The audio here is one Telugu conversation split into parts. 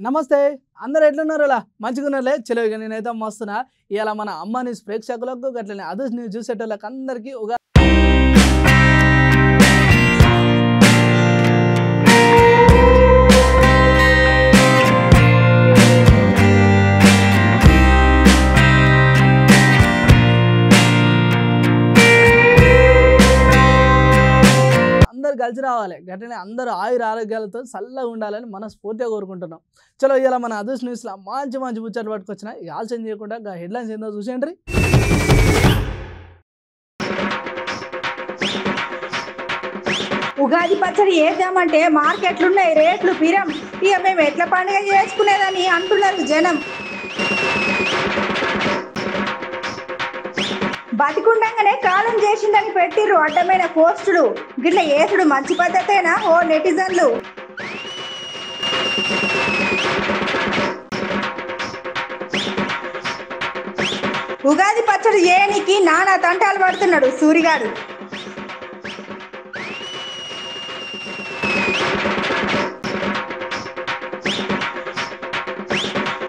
నమస్తే అందరూ ఎట్లున్నారు ఇలా మంచిగున్నారులే చలో ఇక నేనైతే మస్తున్నా ఇలా మన అమ్మ న్యూస్ ప్రేక్షకులకు గట్లనే అదర్స్ న్యూస్ చూసేటోళ్ళకి అందరికీ అందరు కలిసి రావాలి గట్లనే అందరూ ఆయుర ఆరోగ్యాలతో చల్లగా ఉండాలని మనస్ఫూర్తిగా కోరుకుంటున్నాం. చలో ఇలా మన అదర్స్ న్యూస్లో మంచి మంచి ముచ్చట్లు పట్టుకొచ్చిన ఇక ఆలస్యం చేయకుండా హెడ్లైన్స్ ఏందో చూసేయండి. ఉగాది పచ్చడి వేద్దామంటే మార్కెట్లున్నాయి రేట్లు పిరం, ఇక మేము ఎట్లా పండుగ చేసుకునేదని అంటున్నారు జనం. బతికుండంగానే కాలం చేసిందని పెట్టిర్రు అడ్డమైన పోస్టులు, గిట్ల ఏసుడు మంచి పద్ధతేనా ఓ నెటిజన్లు. ఉగాది పచ్చడి చేయనికి నానా తంటాలు పడుతున్నాడు సూరిగాడు.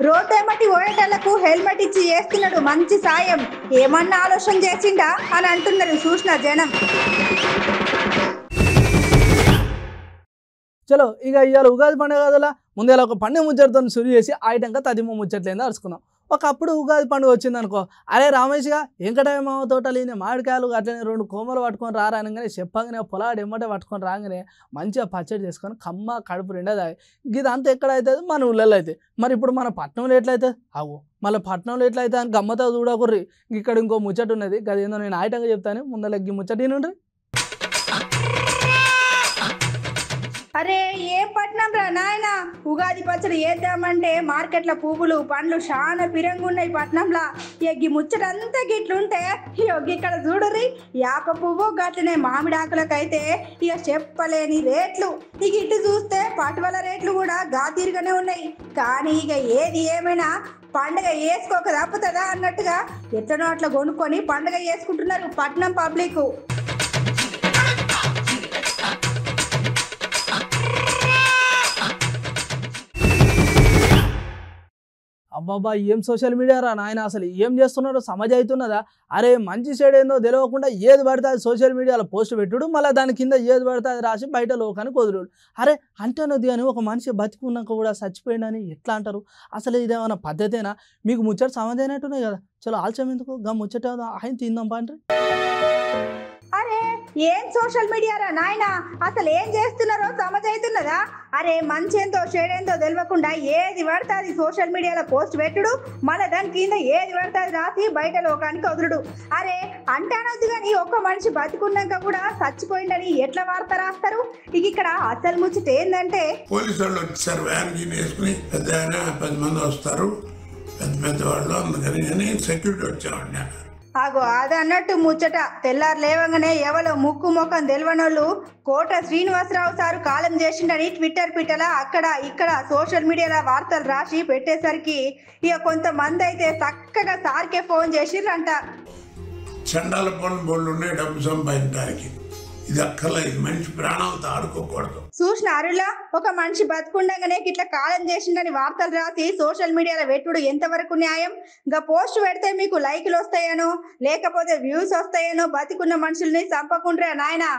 రోడ్డేమటి ఓయేటళ్లకు హెల్మెట్ ఇచ్చి చేస్తున్నాడు మంచి సాయం, ఏమన్నా ఆలోచన చేసిండా అని అంటున్నారు చూసిన జనం. చలో ఇక ఇవాళ ఉగాది పండుగ కదలా ముందు ఒక పండుగ ముచ్చటితో శురు చేసి ఆయటంగా తదిమ ముచ్చట్లేదో అరుచుకుందాం. ఒకప్పుడు ఉగాది పండుగ వచ్చింది అనుకో, అరే రామేష్గా వెంకటేమ తోటలేని మామిడికాయలు అట్లనే 2 కోమలు పట్టుకొని రాగానే చెప్పగానే పొలాడు ఎమ్మటే పట్టుకొని రాగానే మంచిగా పచ్చడి చేసుకొని కమ్మ కడుపు రెండేది. ఇదంతా ఎక్కడైతుంది మన ఊళ్ళల్లో అయితే. మరి ఇప్పుడు మన పట్టణంలో ఎట్లయితే అవు మళ్ళీ పట్టణంలో ఎట్లయితే అని గమ్మతో చూడకుర్రి. ఇక్కడ ఇంకో ముచ్చట ఉన్నది, అదేందో నేను ఆయటంగా చెప్తాను, ముందలకి ముచ్చట నుండి. అరే ఏం పట్నం రా నాయన, ఉగాది పచ్చడి వేద్దామంటే మార్కెట్ల పువ్వులు పండ్లు చాలా పిరంగున్నాయి పట్నంలా. ఎగ్గి ముచ్చటంతా గిట్లుంటే ఇక్కడ చూడుర్రి యాప పువ్వు గట్లనే మామిడాకులకైతే ఇక చెప్పలేని రేట్లు. ఇక ఇటు చూస్తే పటువల రేట్లు కూడా గాతీరుగానే ఉన్నాయి. కానీ ఇక ఏది ఏమైనా పండగ వేసుకోక తప్పుతుందా అన్నట్టుగా ఎట్లనో అట్లా కొనుక్కొని పండగ వేసుకుంటున్నారు పట్నం పబ్లిక్. అబ్బాబా ఏం సోషల్ మీడియా రా నాయన, అసలు ఏం చేస్తున్నారో సమాజం అవుతున్నదా? అరే మంచి సైడ్ ఏందో తెలియకుండా ఏది పడితే అది సోషల్ మీడియాలో పోస్ట్ పెట్టుడు, మళ్ళీ దాని కింద ఏది పడితే అది రాసి బయట లోకానికి వదులుడు. అరే అంటేనది అని ఒక మనిషి బతికున్నాక కూడా చచ్చిపోయిందని ఎట్లా అంటారు? అసలు ఇదేమన్నా పద్ధతేనా? మీకు ముచ్చట సమాజం అయినట్టున్నాయి కదా. చలో ఆలస్యం ఎందుకు గా ముచ్చట ఆయన తిందాం పండ్రి. అరే ఏం సోషల్ మీడియా రా నాయన, అసలు ఏం చేస్తున్నారో సమజైతున్నదా? అరే మంచేందో చెడేందో తెలియకుండా ఏది పడితే అది సోషల్ మీడియాలో పోస్ట్ పెట్టుడు, మళ్ళీ దాని కింద ఏది పడితే అది రాసి బయట లోకానికి వదులుడు. అరే అంటానొద్దు కానీ ఒక్క మనిషి బతికున్నాక కూడా చచ్చిపోయిందని ఎట్లా వార్త రాస్తారు? ఇక ఇక్కడ అసలు ముచ్చట ఏంటంటే పోలీసు వాళ్ళు వచ్చారు, వ్యాన్ గీన్ వేసుకుని పెద్ద 10 మంది వస్తారు, పెద్ద పెద్ద వాళ్ళు, అందుకని సెక్యూరిటీ వచ్చామండి. అగో అది అన్నట్టు ముచ్చట తెల్లారు లేవగానే ఎవరో ముక్కు ముఖం తెలియనోళ్ళు కోట శ్రీనివాసరావు సారు కాలం చేసిండని ట్విట్టర్ పిట్టలా అక్కడ ఇక్కడ సోషల్ మీడియాలో వార్తలు రాసి పెట్టేసరికి ఇక కొంతమంది అయితే చక్కగా సార్కే ఫోన్ చేసిర్రంట. చండాల పనులు బోళ్ళు ఉన్నాయి డబ్బు సంపాదించడానికి, ఇది అక్కర్లేదు, మనిషి ప్రాణాలతో ఆడుకోకూడదు. చూసిన అరులా ఒక మనిషి బతుకుండగానే ఇట్లా కాలం చేసిండని వార్తలు రాసి సోషల్ మీడియాలో పెట్టుడు ఎంతవరకు న్యాయం? ఇంకా పోస్ట్ పెడితే మీకు లైకులు వస్తాయనో లేకపోతే వ్యూస్ వస్తాయనో బతికున్న మనుషుల్ని చంపకుండ్రా నాయనా.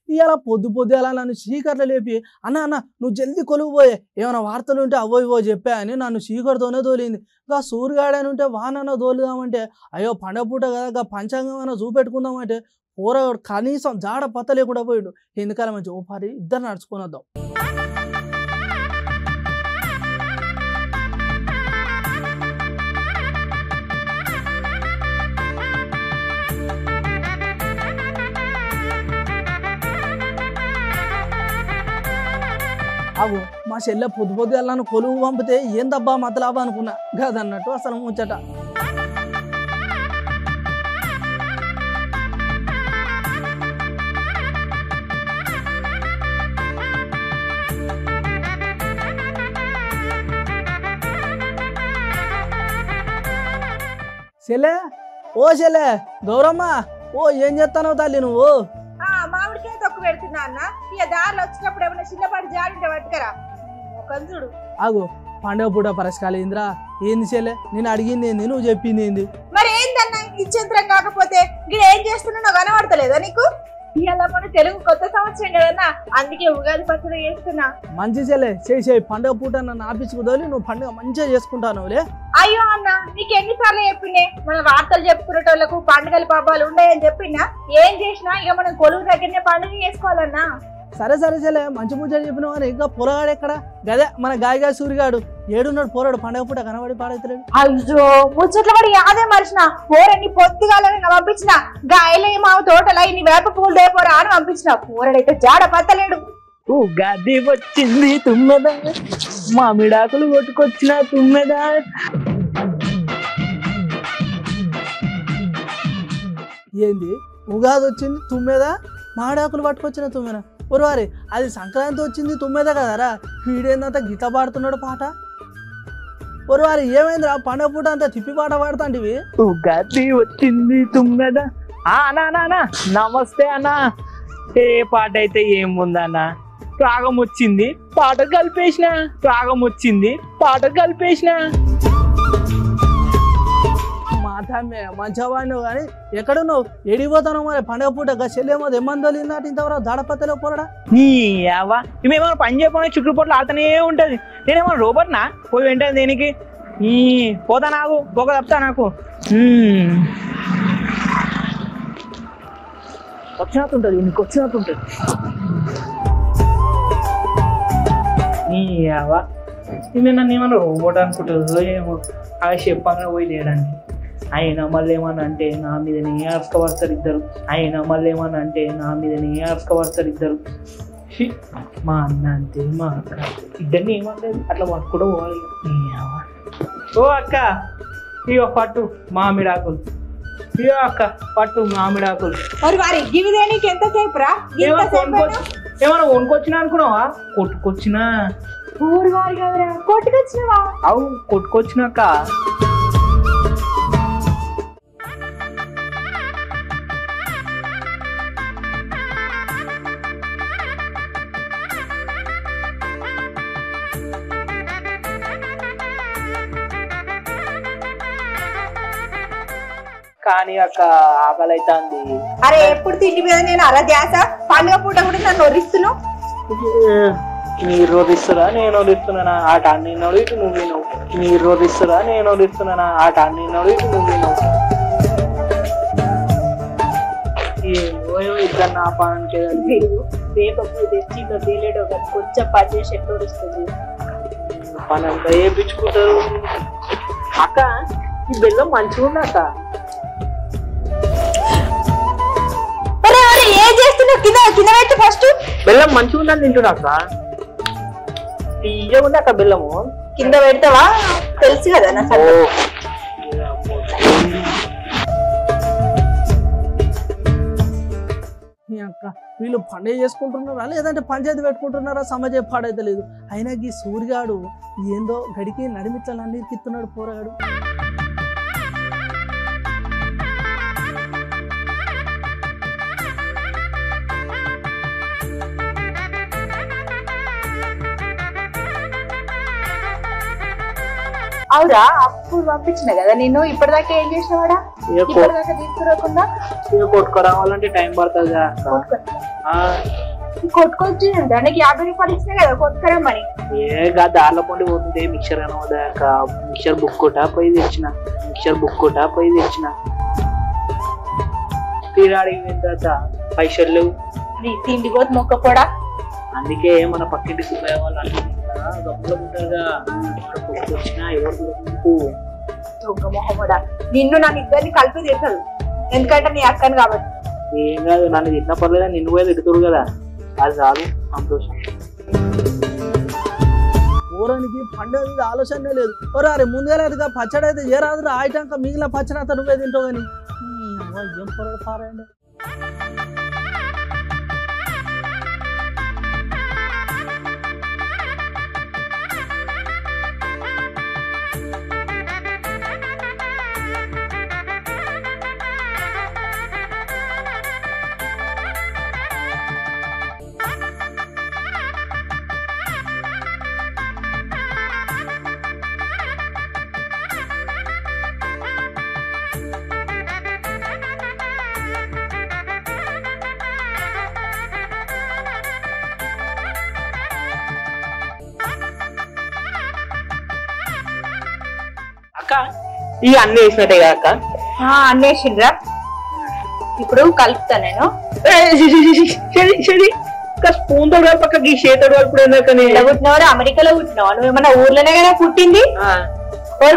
ఇలా పొద్దు అలా నన్ను చీకట్లో లేపి అన్న నువ్వు జల్దీ కొలువు పోయే, ఏమైనా వార్తలు ఉంటే అవో చెప్పా అని నన్ను చీకటితోనే తోలింది. ఇంకా సూర్యగాడని ఉంటే వానన్నా తోలుదామంటే అయ్యో పండగ పూట కదా పంచాంగం అయినా చూపెట్టుకుందామంటే పూర కనీసం జాడ పత్త లేకుండా పోయిండు. ఎందుకలా మంచి ఓ పరి ఇద్దరు నడుచుకొని వద్దాం. అవు మా చెల్లె పొద్దు వెళ్ళాను కొలువు పంపితే ఏం దబ్బా మతలాభా అనుకున్నా కాదన్నట్టు అసలు ముచ్చట. చెల్లె ఓ చెల్లె గౌరమ్మ, ఓ ఏం చేస్తానో తల్లి నువ్వు? మామిడికాయ తొక్కు పెడుతున్నా అన్న. ఇక దారిలో వచ్చినప్పుడు ఏమన్నా చిన్నపాటి జాడింటే పట్టుకరా ఒక చూడు. ఆగు, పండుగ పూట పరస్కాలు ఏందిరా? ఏంది చెల్లె, నేను అడిగింది ఏంది, నువ్వు చెప్పింది ఏంది? మరి ఏందన్నా నిశ్చింతరం కాకపోతే గిడ ఏం చేస్తున్నావు కనబడతలేదా నీకు? ఇవాళ మన తెలుగు కొత్త సంవత్సరం కదన్నా, అందుకే ఉగాది పచ్చడి చేస్తున్నా. మంచి చెల్లె, చేయి పండుగ పూట నన్ను ఆపించుకుదోలి, నువ్వు పండుగ మంచిగా చేసుకుంటానులే. అయ్యో అన్న, నీకు ఎన్నిసార్లు చెప్పినే మన వార్తలు చెప్పుకునేటోళ్లకు పండుగలు పబ్బాలు ఉండయని చెప్పినా, ఏం చేసినా ఇక మనం కొలువు దగ్గరనే పండుగ చేసుకోవాలన్నా. సరే సరే చెల్లె, మంచి ముచ్చట చెప్పినావు కానీ ఇంకా పొరగాడు ఎక్కడ? గదే మన గాయగా సూరిగాడు ఏడున్నాడు పోరాడు, పండుగ పూట కనబడి పాడైతలేడు. అయ్యో ముచ్చట్ల పడి యాదే మరిచిన పోరని పొత్తుగాలని పంపించిన గాయలే మా తోటలా ఇన్ని వేప పూలు దేపోరా అని పంపించిన పోరడైతే జాడ పత్తలేడు. ఉగాది వచ్చింది తుమ్మెద, మామిడాకులు కొట్టుకొచ్చిన తుమ్మెద. ఏంది ఉగాది వచ్చింది తుమ్మెద, మామిడాకులు పట్టుకొచ్చిన తుమ్మెద? ఒరవారి అది సంక్రాంతి వచ్చింది తుమ్మెద కదరా, వీడేందంతా గీత పాడుతున్నాడు పాట. ఒరవారి ఏమైందిరా, పండుగ పూట అంతా తిప్పి పాట పాడుతాంటివి? ఉగాది వచ్చింది తుమ్మెద. అన్నా నమస్తే అన్నా. ఏ పాట అయితే ఏముందన్నా, రాగం వచ్చింది పాట కలిపేసిన, రాగం వచ్చింది పాట కలిపేసిన. మాటమ్మే మంచివాడినావు కానీ ఎక్కడున్నావు, ఎడిపోతాను మరి? పండుగ పూట చెల్లేమో ఎమ్మందోలిందట ఇంతవరకు దడపత్తలో పోరడా. నీ అవ్వా ఇవేమో పని చేయకుండా చుట్టుపక్కల ఆతనే ఉంటది. నేనేమో రోబోట్నా పోయి వెంటనే దేనికి? ఈ పోతా నాకు పోక తప్పుతా నాకు. వచ్చినట్టుంటది, నీకు వచ్చినట్టుంటది. నీ అవ్వా ఇవి నన్ను ఏమన్నా రోబోట్ అనుకుంటుందో ఏమో, అవి చెప్పంగా పోయి లేడానికి. అయినా మళ్ళీ ఏమన్నా అంటే నా మీదనే అరసుకపడతారు ఇద్దరు. అయినా మళ్ళీ ఏమన్నా అంటే నా మీదనే అరసుకపడతారు ఇద్దరు. మా అన్న అంతే, మా అక్క ఇద్దరిని ఏమనలేదు, అట్లా వర్క్ కూడా పోవాలి. ఓ అక్క ఇగో పట్టు మామిడాకులు, ఇగో అక్క పట్టు మామిడాకులు. మరి వారి గివిదే నీకు ఎంతసేపు రా? ఏమన్నా కొనుక్కొచ్చినా అనుకున్నావా? కొట్టుకొచ్చినా. ఊరు వారి కదరా, కొట్టుకొచ్చినవా? అవు కొట్టుకొచ్చినాక. కానీ అక్క ఆకలి అవుతుంది. అరే ఎప్పుడు తిండి మీద నేను అలా ధ్యాస, పండుగ పూట కూడా నన్ను ఒరిస్తున్నావు. మీరు రోధిస్తురా నేను ఒరిస్తున్నానా? ఆట నేను ఇటు నువ్వు వినవు. మీరు రోధిస్తురా నేను ఒరిస్తున్నానా? ఆట నేను ఇటు నువ్వు వినవు. ఏమో ఇద్దరు నా పని రేపు తెచ్చి తేలేడు కొంచెం పని చేసి ఎట్లా ఒరుస్తుంది? పని అంతా వేయించుకుంటారు. అక్క ఈ బెల్లం మంచిగా ఉంది అక్క. ఏం చేస్తున్నావు? కింద కింద పెట్టి ఫస్ట్. బెల్లం మంచిగా ఉందని తింటున్నా అక్క. తీయగా ఉంది అక్క బెల్లము. కింద పెడతావా? తెలుసు కదా నా అక్క వీళ్ళు పండుగ చేసుకుంటున్నారా లేదంటే పంచాయతీ పెట్టుకుంటున్నారా? సమాజం పాడైతే లేదు. అయినా ఈ సూర్యగాడు ఏందో గడికి నడిమిట్లన్నీ తిత్తున్నాడు పోరాడు. అవురా అప్పుడు పంపించిన కదా నేను, ఇప్పటిదాకా ఏం చేసినవాడా? ఇప్పటిదాకా తీసుకురాకుండా కొట్టుకురావాలంటే టైం పడుతుంది. కొట్టుకొచ్చి దానికి 50 రూపాయలు ఇచ్చినా కదా కొట్టుకురమ్మని. ఏగా దారిలో పండి పోతుంటే మిక్చర్ కనవదాక మిక్చర్ బుక్ కొట్టా పోయి తెచ్చిన, మిక్చర్ బుక్ కొట్టా పోయి తెచ్చిన. తీరాడికి తర్వాత పైసలు లేవు. నీ తిండి పోతు మొక్కపోడా. అందుకే మన పక్కింటి సుబ్బయ్య వాళ్ళు గమ్ములో ఉంటారుగా, వచ్చినా ఎవరు దొంగ మొహమ్మడా. నిన్ను నన్ను ఇద్దరిని కలిపి తీర్చదు, ఎందుకంటే నీ అక్కను కాబట్టి. ఏం కాదు, నన్ను తిన్నా పర్లేదా, నిన్ను పోయి తిడుతురు కదా, అది చాలు సంతోషం. ఊరానికి పండుగ మీద ఆలోచనే లేదు. అరే ముందుగా పచ్చడి అయితే ఏ రాదు, ఆయటంక మిగిలిన పచ్చడి అంతా నువ్వే తింటావు కానీ ఏం పొరడు పారండి. అక్క ఈ అన్ని వేసినట్టే కదా అక్క? అన్నేసిండ్రా ఇప్పుడు కలుపుతా నేను. స్పూన్ తో పక్కకి చేతడు ఇప్పుడు పుట్టినవారు అమెరికాలో పుట్టినావు, నువ్వు ఏమన్నా ఊర్లోనే కదా పుట్టింది.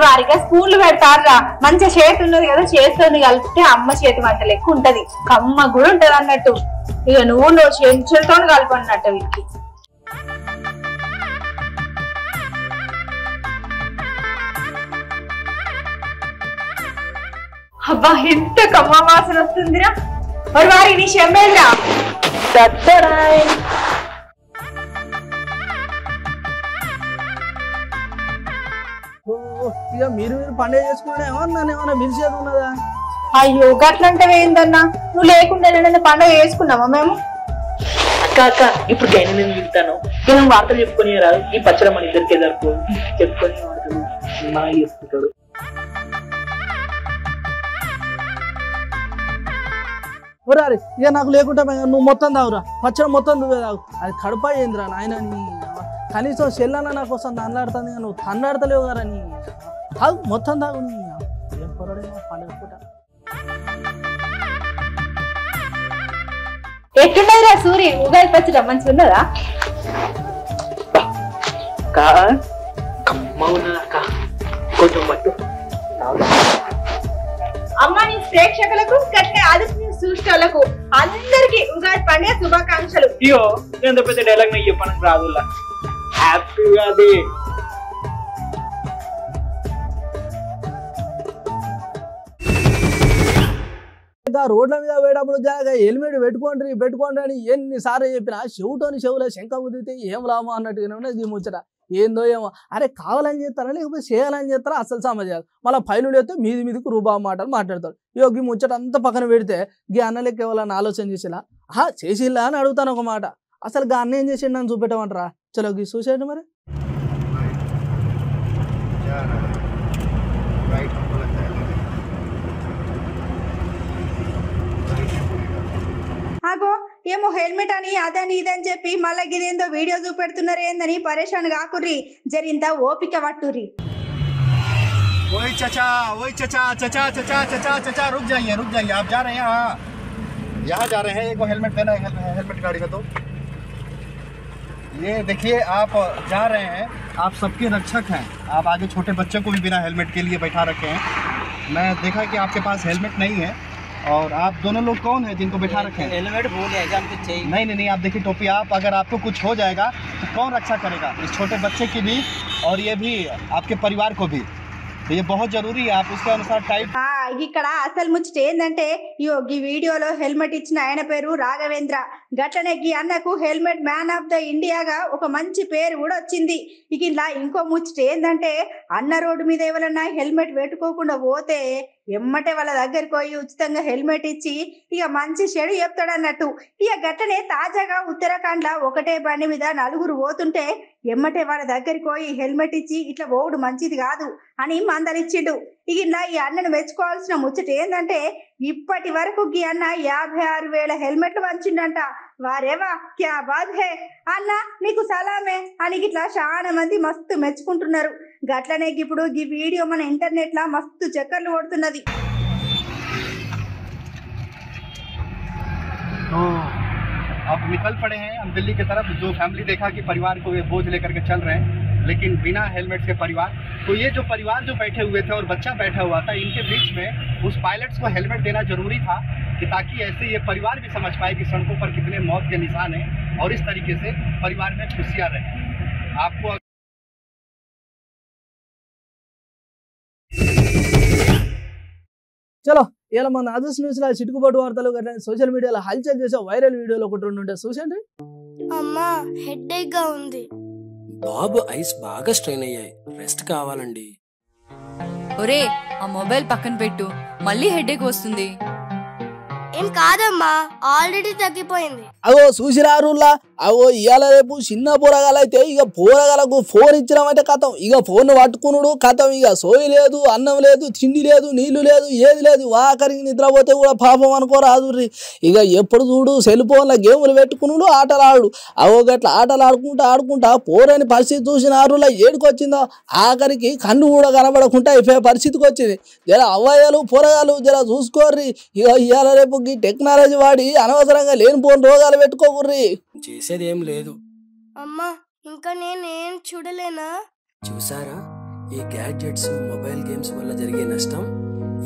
వారిగా స్పూన్లు పెడతారా, మంచిగా చేతి ఉన్నది కదా, చేతితో కలిపితే అమ్మ చేతి వంట లెక్క ఉంటది, కమ్మ కూడా ఉంటది అన్నట్టు. ఇక నువ్వు చెంచులతో కలపన్నట్టు వీటికి. అబ్బా ఎంత కమ్మ వాసన వస్తుందిరా. వారి నీ చెమ్మేరా ఇక మీరు పండుగ చేసుకుంటే నన్ను ఏమన్నా పిలిచేది ఉన్నదా? అయ్యో గట్లంటే ఏందన్నా, నువ్వు లేకుండా పండుగ చేసుకున్నావా మేము? అక్క అక్క ఇప్పుడు గైన నేను పిలుతాను, నేను వార్తలు చెప్పుకొని రాదు. ఈ పచ్చడి మన ఇద్దరికే జరుపు చెప్పుకొని వార్తలు బాగా చేసుకుంటాడు. ఒరారి ఇక నాకు లేకుండా నువ్వు మొత్తం తాగురా, పచ్చడి మొత్తం నువ్వే తాగు. అది కడుపా ఏందిరా నాయన, నీ కనీసం చెల్లన్న నా కోసం తండ్లాడుతుంది, నువ్వు తండ్లాడతలేవు కదా. నీ తాగు మొత్తం తాగు. నీ ఏం పొరడేమో పండుగ పూట. ఎట్లున్నదిరా సూరి, ఉగాది పచ్చడి మంచిగా ఉన్నదా? కొంచెం పట్టు. అమ్మా నీ ప్రేక్షకులకు కట్టే ఆదిత్య సృష్టిలకు అందరికి ఉగాది పండుగ శుభాకాంక్షలు. అయ్యో ఎంత పెద్ద డైలాగ్ నేను చెప్పడానికి రాదుల్లా. హ్యాపీ ఉగాది. రోడ్ల మీద పోయేటప్పుడు జాగా హెల్మెట్ పెట్టుకోండి అని ఎన్నిసార్లు చెప్పినా చెవుటోని చెవులో శంఖ ముదిరితే ఏం లాభం అన్నట్టుగానే ఉన్నది ఈ ముచ్చట. ఏందో ఏమో, అరే కావాలని చేస్తారా లేకపోతే చేయాలని చేస్తారా అసలు సమాజాలు. మళ్ళీ ఫైలు లేస్తే మీదికి రూబా మాటలు మాట్లాడతాడు. ఈ ముచ్చట అంతా పక్కన పెడితే గీ అన్నలకి ఎవరైనా ఆలోచన చేసేలా చేసిల్లా అని అడుగుతాను ఒక మాట. అసలు గా అన్న ఏం చేసిండు అని చూపెట్టమంటారా? చలో గీ చూసేయండి మరి. ఆగో ఏమో హెల్మెట్ అని అదని ఇదని చెప్పి మళ్ళీ గిదేందో వీడియో చూపెడుతున్నారు ఏందని పరేషాన్ కాకుర్రి, జరింత ఓపిక పట్టుర్రి. वही चचा चचा चचा चचा चचा रुक जाइए आप जा रहे हैं? यहाँ जा रहे हैं, एक हेलमेट देना है, हेलमेट गाड़ी में तो ये देखिए आप जा रहे हैं, आप सबके रक्षक हैं, आप आगे छोटे बच्चे को भी बिना हेलमेट के लिए बैठा रखे हैं। मैं देखा कि आपके पास हेलमेट नहीं है, और आप दोनों लोग कौन है जिनको बैठा रखे हैं? हेलमेट भूल गए हमको चाहिए। नहीं आप देखिए टोपी, आप अगर आपको कुछ हो जाएगा तो कौन रक्षा करेगा? इस छोटे बच्चे की भी और ये भी आपके परिवार को भी, तो ये बहुत जरूरी है, आप उसके अनुसार टाइप। ఇక్కడ అసలు ముచ్చట ఏందంటే ఈ వీడియోలో హెల్మెట్ ఇచ్చిన ఆయన పేరు రాఘవేంద్ర. గట్లనే ఈ అన్నకు హెల్మెట్ మ్యాన్ ఆఫ్ ద ఇండియాగా ఒక మంచి పేరు కూడా వచ్చింది. ఇక ఇలా ఇంకో ముచ్చట ఏందంటే అన్న రోడ్డు మీద ఎవరన్నా హెల్మెట్ పెట్టుకోకుండా పోతే ఎమ్మటే వాళ్ళ దగ్గరికి పోయి ఉచితంగా హెల్మెట్ ఇచ్చి ఇక మంచి చెడు చెప్తాడు అన్నట్టు. ఇక గట్టనే తాజాగా ఉత్తరాఖండ్ లో ఒకటే బండి మీద నలుగురు పోతుంటే ఎమ్మటే వాళ్ళ దగ్గరికి పోయి హెల్మెట్ ఇచ్చి ఇట్లా పోవుడు మంచిది కాదు అని మందలిచ్చిండు. ఇక ఇలా ఈ అన్నను మెచ్చుకోవాల్సిన ముచ్చట ఏంటంటే ఇప్పటి వరకు ఈ అన్న 56,000 హెల్మెట్లు వంచిండంట. వారేవా క్యా బాద్ హే అన్న, నీకు సలామే అని ఇట్లా చాలా మంది మస్తు మెచ్చుకుంటున్నారు. గట్లనే ఇప్పుడు ఈ వీడియో మన ఇంటర్నెట్ లా మస్తు చక్కర్లు కొడుతున్నది. अब निकल पड़े हैं हम दिल्ली की तरफ। जो फैमिली देखा कि परिवार को ये बोझ लेकर के चल रहे हैं, लेकिन बिना हेलमेट के परिवार, तो ये जो परिवार जो बैठे हुए थे और बच्चा बैठा हुआ था, इनके बीच में उस पायलट्स को हेलमेट देना जरूरी था कि ताकि ऐसे ये परिवार भी समझ पाए कि सड़कों पर कितने मौत के निशान हैं और इस तरीके से परिवार में खुशियाँ रहें। आपको చలో ఇలా మన అదర్స్ న్యూస్ లో చిటుకుబాటు వార్తలు సోషల్ మీడియాలో హల్చల్ చేసే వైరల్ వీడియోలు ఒకటి రెండు ఉంటే చూసండి. అమ్మా హెడేక్ గా ఉంది. బాబు ఐస్ బాగా స్ట్రెయిన్ అయ్యాయి, రెస్ట్ కావాలండి. ఒరే ఆ మొబైల్ పక్కన పెట్టు, మళ్ళీ హెడేక్ వస్తుంది. ఏం కాదమ్మా, ఆల్రెడీ తగ్గిపోయింది. అగో చూసిరారులా అగో ఇవాళ రేపు చిన్న పోరగాలైతే ఇక పోరగాలకు ఫోన్ ఇచ్చినామంటే కథం, ఇక ఫోన్ పట్టుకున్నాడు కథం, ఇక సోయి లేదు, అన్నం లేదు, తిండి లేదు, నీళ్లు లేదు, ఏది లేదు. ఆఖరికి నిద్రపోతే కూడా పాపం అనుకోరాదుర్రి. ఇక ఎప్పుడు చూడు సెల్ ఫోన్లో గేములు పెట్టుకున్నాడు, ఆటలు ఆడు. అవో గట్లా ఆటలు ఆడుకుంటా పోరని పరిస్థితి చూసినారులా ఏడుకొచ్చిందో. ఆఖరికి కన్ను కూడా కనబడకుండా అయిపోయే పరిస్థితికి వచ్చింది. జర అవ్వయ్యలు పోరగాలు జర చూసుకోర్రి. ఇక ఇవాళ రేపు ఈ టెక్నాలజీ వాడి అనవసరంగా లేనిపోని రోగాలు పెట్టుకోకుర్రి. చేసేది ఏం లేదు. అమ్మా ఇంకా నేనేం చూడలేనా? చూసారా ఈ గ్యాడ్జెట్స్ మొబైల్ గేమ్స్ వల్ల జరిగే నష్టం?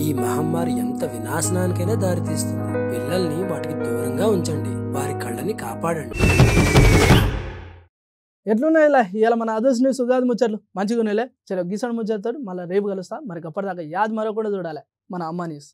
ఈ మహమ్మారి ఎంత వినాశనానికైనా దారితీస్తుంది. పిల్లల్ని వాటికి దూరంగా ఉంచండి, వారి కళ్ళని కాపాడండి. ఎట్లున్నాయి ఇలా ఇవాళ మన అదర్స్ న్యూస్ ఉగాది ముచ్చట్లు మంచిగా ఉన్నాయిలే. సరే గీసండి ముచ్చట్తో మళ్ళీ రేపు కలుస్తా. మరి అప్పటిదాకా యాద్ మరో కూడా చూడాలి మన అమ్మ న్యూస్.